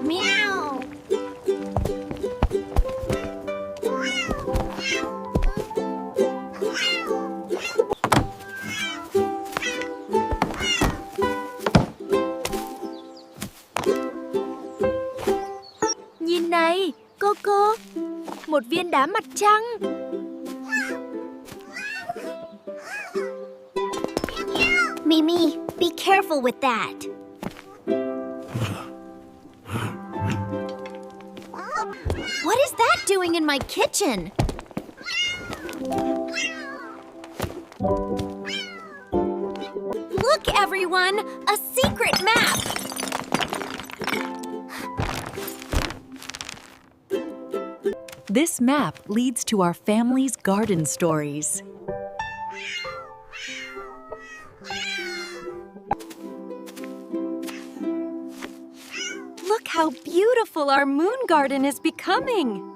Meow. Nhìn này, Coco, một viên đá mặt trăng. Mimi, be careful with that. What is that doing in my kitchen? Look, everyone! A secret map! This map leads to our family's garden stories. Look how beautiful our moon garden is becoming!